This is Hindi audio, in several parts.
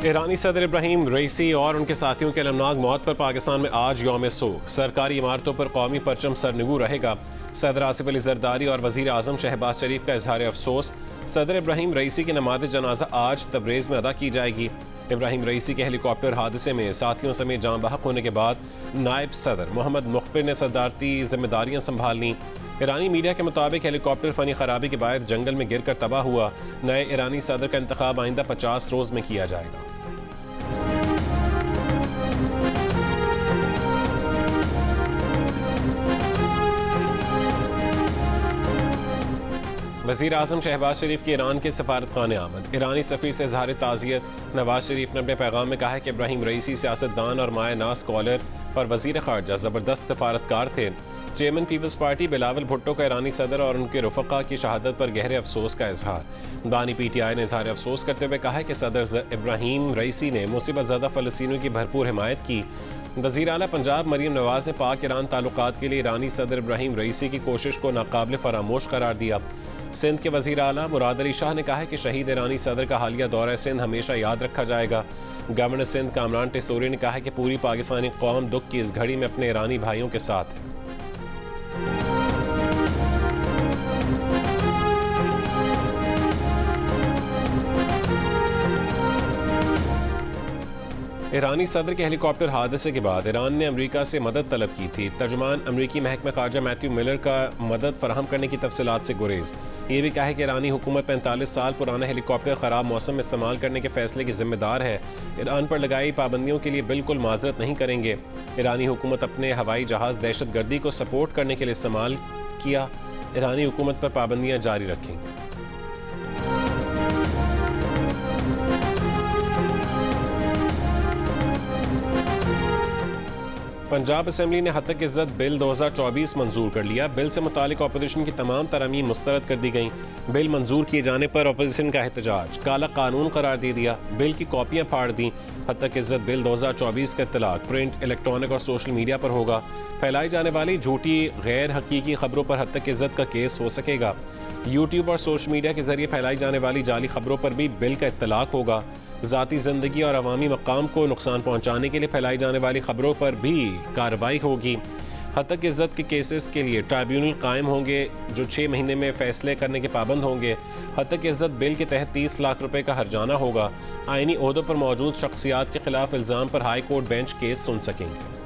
ईरानी सदर इब्राहिम रईसी और उनके साथियों की अलमनाक मौत पर पाकिस्तान में आज यौम सोग। सरकारी इमारतों पर कौमी परचम सरनगू रहेगा। सदर आसिफ अली जरदारी और वजीर आजम शहबाज शरीफ का इजहार अफसोस। सदर इब्राहिम रईसी की नमाज जनाजा आज तबरेज़ में अदा की जाएगी। इब्राहिम रईसी के हेलीकॉप्टर हादसे में साथियों समेत जान बहक होने के बाद नायब सदर मोहम्मद मुखबिर ने सदारती जिम्मेदारियां संभाल लीं। ईरानी मीडिया के मुताबिक हेलीकॉप्टर फनी खराबी के बाद जंगल में गिरकर तबाह हुआ। नए ईरानी सदर का इंतखाब आइंदा 50 रोज में किया जाएगा। वज़ीर आज़म शहबाज शरीफ की ईरान के सफारत खाने आमद। ईरानी सफ़ीर से इज़हार ताज़ियत। नवाज शरीफ ने अपने पैगाम में कहा है कि इब्राहिम रईसी सियासतदान और माए नाज स्कॉलर और वज़ीर ख़ारजा ज़बरदस्त सफारतकार थे। Chairman people's party Bilawal Bhutto का ईरानी सदर और उनके रुफ़क़ा की शहादत पर गहरे अफसोस का इजहार। बानी PTI ने इजहार अफसोस करते हुए कहा है कि सदर इब्राहिम रईसी ने मुसीबत ज़दा फ़लस्तीनियों की भरपूर हिमायत की। वज़ीर आला पंजाब मरीम नवाज ने पाक ईरान ताल्लुकात के लिए ईरानी सदर इब्राहिम रईसी की कोशिश को नाकाबिल फरामोश करार दिया। सिंध के वज़ीर आला मुराद अली शाह ने कहा है कि शहीद ईरानी सदर का हालिया दौरा सिंध हमेशा याद रखा जाएगा। गवर्नर सिंध कामरान टेसोरी ने कहा है कि पूरी पाकिस्तानी कौम दुख की इस घड़ी में अपने ईरानी भाइयों के साथ है। ईरानी सदर के हेलीकॉप्टर हादसे के बाद ईरान ने अमेरिका से मदद तलब की थी। तर्जुमान अमेरिकी महकमा खारजा मैथ्यू मिलर का मदद फराहम करने की तफसीलात से गुरेज। ये भी कहा है कि ईरानी हुकूमत 45 साल पुराना हेलीकॉप्टर ख़राब मौसम में इस्तेमाल करने के फैसले की जिम्मेदार है। ईरान पर लगाई पाबंदियों के लिए बिल्कुल माजरत नहीं करेंगे। ईरानी हुकूमत अपने हवाई जहाज़ दहशत गर्दी को सपोर्ट करने के लिए इस्तेमाल किया। ईरानी हुकूमत पर पाबंदियाँ जारी रखेंगे। पंजाब असेंबली ने हद तक इज्जत बिल 2024 मंजूर कर लिया। बिल से मुतालिक अपोजिशन की तमाम तरमीम मुस्तरद कर दी गई। बिल मंजूर किए जाने पर अपोजिशन का एहतजाज काला कानून करार दे दिया। बिल की कॉपियां फाड़ दी। हद तक इज्जत बिल 2024 का इत्तलाक प्रिंट, इलेक्ट्रॉनिक और सोशल मीडिया पर होगा। फैलाई जाने वाली झूठी गैर हकीकी खबरों पर हद तक इज्जत का केस हो सकेगा। यूट्यूब और सोशल मीडिया के जरिए फैलाई जाने वाली जाली खबरों पर भी बिल का इत्तलाक होगा। ज़ाती ज़िंदगी और अवामी मकाम को नुकसान पहुँचाने के लिए फैलाई जाने वाली खबरों पर भी कार्रवाई होगी। हद तक इज्जत के केसेस के लिए ट्राइब्यूनल कायम होंगे जो 6 महीने में फैसले करने के पाबंद होंगे। हद तक इज्जत बिल के तहत 30 लाख रुपए का हर्जाना होगा। आईनी ओहदों पर मौजूद शख्सियात के खिलाफ इल्ज़ाम पर हाई कोर्ट बेंच केस सुन सकेंगे।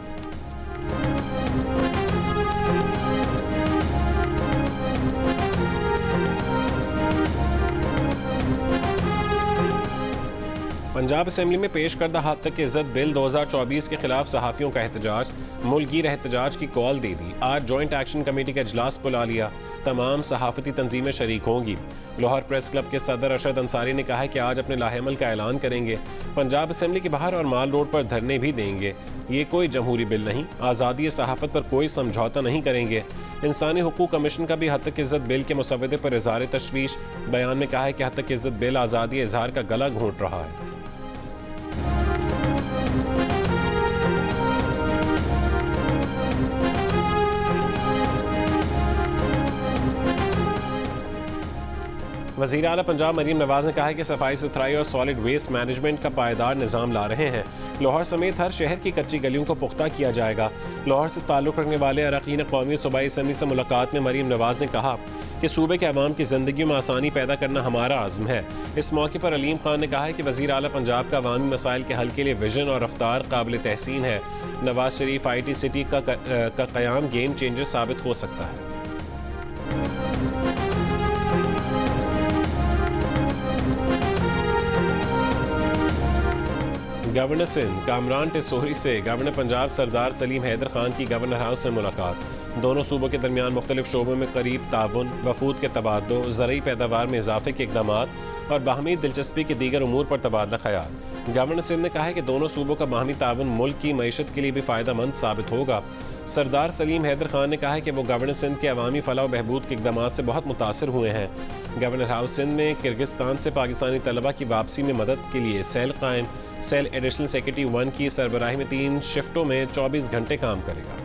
पंजाब असेंबली में पेश करदा हद तक इज्जत बिल 2024 के खिलाफ सहाफ़ियों का एहतजाज। मुल्कगीर एहतजाज की कॉल दे दी। आज जॉइंट एक्शन कमेटी का इजलास बुला लिया। तमाम सहाफ़ती तंजीमें शरीक होंगी। लाहौर प्रेस क्लब के सदर अरशद अंसारी ने कहा है कि आज अपने लाहेमल का ऐलान करेंगे। पंजाब असेंबली के बाहर और माल रोड पर धरने भी देंगे। ये कोई जमहूरी बिल नहीं। आज़ादी सहाफ़त पर कोई समझौता नहीं करेंगे। इंसानी हुकूक कमीशन का भी हद तक इज्जत बिल के मुसव्वदे पर इज़हार तशवीश। बयान में कहा है कि हद तक इज्जत बिल आज़ादी इज़हार का गला घोंट रहा है। वज़ीर आला पंजाब मरीम नवाज ने कहा है कि सफाई सुथराई और सॉलिड वेस्ट मैनेजमेंट का पायदार निज़ाम ला रहे हैं। लाहौर समेत हर शहर की कच्ची गलियों को पुख्ता किया जाएगा। लाहौर से ताल्लुक़ रखने वाले अरकान कौमी सूबाई असम्बली से मुलाकात में मरीम नवाज ने कहा कि सूबे के अवाम की ज़िंदगी में आसानी पैदा करना हमारा आज़म है। इस मौके पर अलीम खान ने कहा है कि वज़ीर आला पंजाब का अवामी मसाइल के हल के लिए विजन और रफ्तार काबिल तहसीन है। नवाज शरीफ IT सिटी का क़याम गेम चेंजर साबित हो सकता है। गवर्नर सिंध कामरान टेसोरी से गवर्नर पंजाब सरदार सलीम हैदर खान की गवर्नर हाउस में मुलाकात। दोनों सूबों के दरमियान मुख्तलिफ शोबों में करीब ताउन, वफूद के तबादलों, ज़रई पैदावार में इजाफे के इक़दाम और बाहमी दिलचस्पी के दीगर उमूर पर तबादला ख्याल। गवर्नर सिंध ने कहा है कि दोनों सूबों का बाहमी ताउन मुल्क की मईशत के लिए भी फ़ायदेमंद साबित होगा। सरदार सलीम हैदर खान ने कहा है कि वो गवर्नर सिंध के अवामी फलाह बहबूद के इक़दाम से बहुत मुतासर हुए हैं। गवर्नर हाउस सिंध में किर्गिस्तान से पाकिस्तानी तलबा की वापसी में मदद के लिए सेल कायम। सेल एडिशनल सेक्रेटरी 1 की सरबराही में 3 शिफ्टों में 24 घंटे काम करेगा।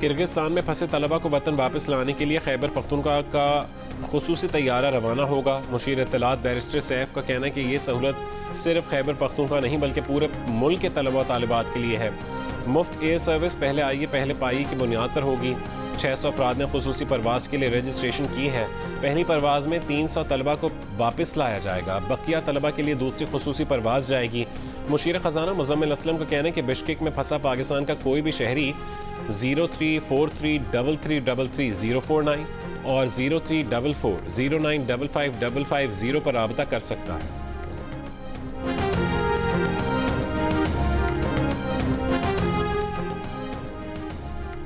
किर्गिस्तान में फंसे तलबा को वतन वापस लाने के लिए खैबर पख्तूनख्वा का खुसूसी तैयारा रवाना होगा। मुशीर इत्तलात बैरिस्टर सैफ का कहना है कि ये सहूलत सिर्फ खैबर पख्तूनख्वा नहीं बल्कि पूरे मुल्क के तलबा और तालिबात के लिए है। मुफ्त एयर सर्विस पहले आइए पहले पाइए की बुनियाद पर होगी। 600 अफराद ने खुसूसी परवाज़ के लिए रजिस्ट्रेशन की है। पहली परवाज़ में 300 तलबा को वापस लाया जाएगा। बकिया तलबा के लिए दूसरी खुसूसी परवाज़ जाएगी। मुशीर ख़जाना मुज़म्मिल असलम का कहना है कि बिश्केक में फंसा पाकिस्तान का कोई भी शहरी 0343333049 और 034409555550 पर राबता कर सकता है।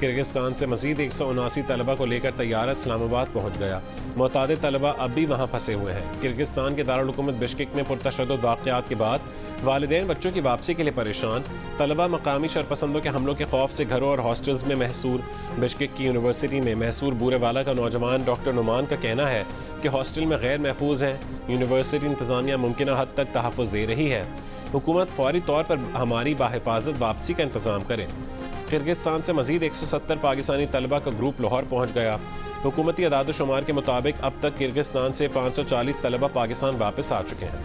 किर्गिस्तान से मजीद 179 तलबा को लेकर तैयारा इस्लामाबाद पहुँच गया। मुतादिद तलबा अब भी वहाँ फंसे हुए हैं। किर्गिस्तान के दारुल हुकूमत बिश्केक में पुरतशद्दुद वाक़यात के बाद वालिदैन बच्चों की वापसी के लिए परेशान। तलबा मकामी शरपसंदों के हमलों के खौफ से घरों और हॉस्टल्स में महसूर। बिश्केक की यूनिवर्सिटी में महसूर बूरेवाला का नौजवान डॉक्टर नुमान का कहना है कि हॉस्टल में गैर महफूज हैं। यूनिवर्सिटी इंतज़ामिया मुमकिन हद तक तहफ़्फ़ुज़ दे रही है। हुकूमत फौरी तौर पर हमारी बाहिफाजत वापसी का इंतज़ाम करे। किर्गिस्तान से मजीद 170 पाकिस्तानी तलबा का ग्रुप लाहौर पहुँच गया। हुकूमती अदाद-ओ-शुमार के मुताबिक अब तक किर्गिस्तान से 540 तलबा पाकिस्तान वापस आ चुके हैं।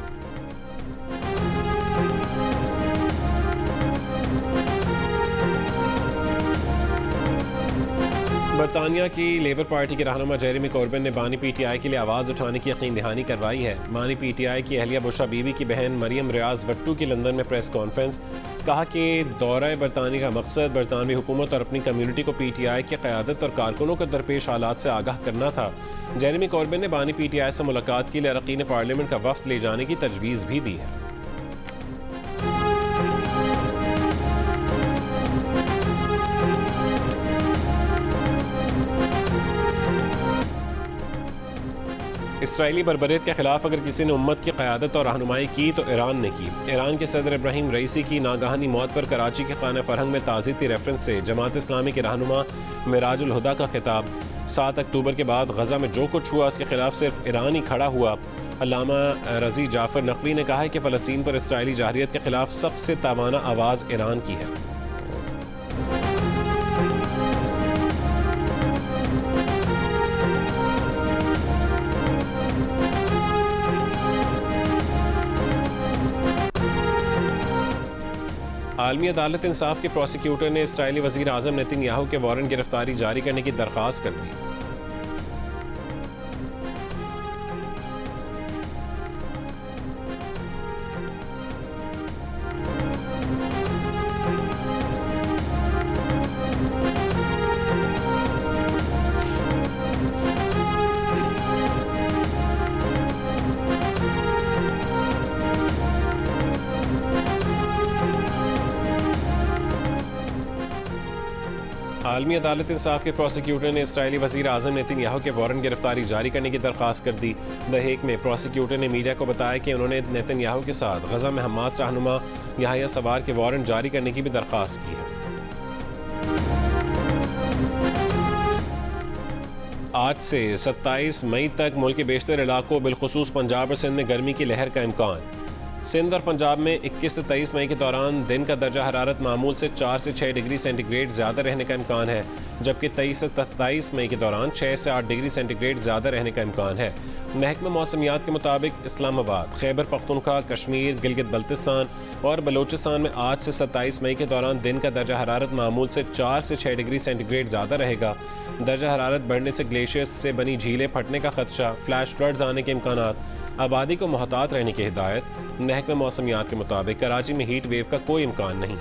बरतानिया की लेबर पार्टी के रहनुमा जेरेमी कॉर्बिन ने बानी पीटीआई के लिए आवाज़ उठाने की यकीन दहानी करवाई है। बानी पीटीआई की अहलिया बुशरा बीवी की बहन मरियम रियाज वट्टू की लंदन में प्रेस कॉन्फ्रेंस। कहा कि दौरा बरतानिया का मकसद बरतानवी हुकूमत और अपनी कम्यूनिटी को पीटीआई की क़यादत और कारकुनों को दरपेश हालात से आगाह करना था। जेरेमी कॉर्बिन ने बानी पीटीआई से मुलाकात के लिए अरकान पार्लियामेंट का वफ्द ले जाने की तजवीज़ भी दी है। इसराइली बरबरीत के खिलाफ अगर किसी ने उम्मत की क़यादत और रहनुमाई की तो ईरान ने की। ईरान के सदर इब्राहिम रईसी की नागहानी मौत पर कराची के खाना फरहंग में ताज़ीती रेफरेंस से जमात इस्लामी के रहनुमा मिराजुल हुदा का खिताब। 7 अक्टूबर के बाद गज़ा में जो कुछ हुआ उसके खिलाफ सिर्फ ईरान ही खड़ा हुआ। अल्लामा रज़ी जाफ़र नकवी ने कहा है कि फ़लस्तीन पर इसराइली जाहिरियत के खिलाफ सबसे तावाना आवाज़ ईरान की है। आलमी अदालत इंसाफ के प्रोसिक्यूटर ने इसराइली वज़ीर आज़म नेतन्याहू के वारंट गिरफ्तारी जारी करने की दरख्वास्त कर दी। आलमी अदालत इंसाफ के प्रोसिक्यूटर ने इसराइली वज़ीर आज़म नेतन्याहू के वारंट गिरफ्तारी जारी करने की दरख्वास्त कर दी। द हेग में प्रोसिक्यूटर ने मीडिया को बताया कि उन्होंने नेतन्याहू के साथ गज़ा में हमास रहनुमा याह्या सवार के वारंट जारी करने की भी दरख्वास्त की है। आज से 27 मई तक मुल्क के बेशतर इलाकों बिलखुसूस पंजाब और सिंध में गर्मी की लहर का इम्कान। सिंध और पंजाब में 21 से 23 मई के दौरान दिन का दर्जा हरारत मामूल से 4 से 6 डिग्री सेंटीग्रेड ज़्यादा रहने का इम्कान है, जबकि 23 से 27 मई के दौरान 6 से 8 डिग्री सेंटीग्रेड ज़्यादा रहने का इम्कान है। महकमा मौसमियात के मुताबिक इस्लामाबाद, खैबर पख्तूनख्वा, कश्मीर, गिलगित बल्तिस्तान और बलोचिस्तान में आज से 27 मई के दौरान दिन का दर्जा हरारत मामूल से 4 से 6 डिग्री सेंटीग्रेड ज़्यादा रहेगा। दर्जा हरारत बढ़ने से ग्लेशियर्स से बनी झीलें फटने का खदशा, फ्लैश फ्लड्स आने के इम्कानात, आबादी को मोहतात रहने की हिदायत। महकमा मौसमियात के मुताबिक कराची में हीट वेव का कोई इम्कान नहीं।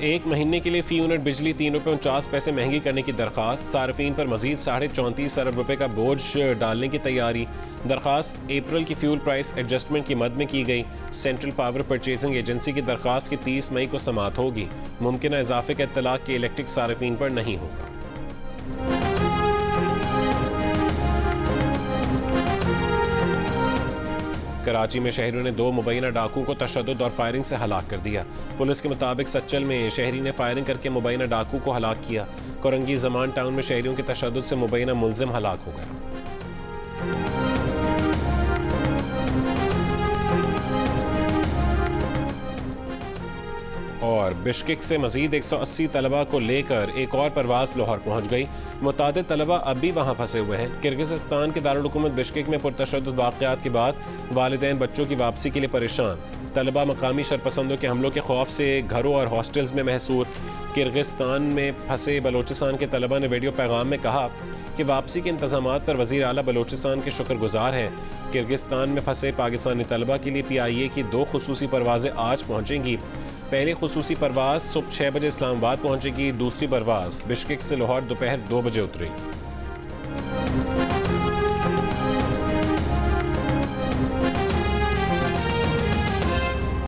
एक महीने के लिए फ़ी यूनिट बिजली 3 रुपये 49 पैसे महंगी करने की दरख्वास्त। सार्फिन पर मजीद 34.5 अरब रुपये का बोझ डालने की तैयारी। दरख्वास्त अप्रैल की फ्यूल प्राइस एडजस्टमेंट की मद में की गई। सेंट्रल पावर परचेजिंग एजेंसी की दरख्वास्त की 30 मई को समाअत होगी। मुमकिन इजाफे का इत्तलाक के इलेक्ट्रिक सार्फिन पर नहीं होगा। कराची में शहरियों ने 2 मुबैना डाकू को तशद्दुद और फायरिंग से हलाक कर दिया। पुलिस के मुताबिक सच्चल में शहरी ने फायरिंग करके मुबैना डाकू को हलाक किया। कोरंगी जमान टाउन में शहरियों के तशद्दुद से मुबैना मुलजिम हलाक हो गया। और बिश्केक से मजीद 180 तलबा को लेकर एक और परवाज़ लाहौर पहुँच गई। मुतादिद तलबा अब भी वहाँ फंसे हुए हैं। किर्गिस्तान के दारुल हुकूमत बिश्केक में पुरतशद्दुद वाक़यात के बाद वालिदैन बच्चों की वापसी के लिए परेशान। तलबा मकामी शरपसंदों के हमलों के खौफ से घरों और हॉस्टल्स में महसूर। किर्गिस्तान में फंसे बलोचिस्तान के तलबा ने वीडियो पैगाम में कहा कि वापसी के इंतज़ामात पर वज़ीर आला बलोचिस्तान के शुक्रगुजार हैं। किर्गिस्तान में फंसे पाकिस्तानी तलबा के लिए PIA की 2 खुसूसी परवाज़ें आज पहुँचेंगी। पहली खुसूसी परवाज़ सुबह 6 बजे इस्लामाबाद पहुँचेगी। दूसरी परवाज़ बिश्केक से लाहौर दोपहर 2 बजे उतरेगी।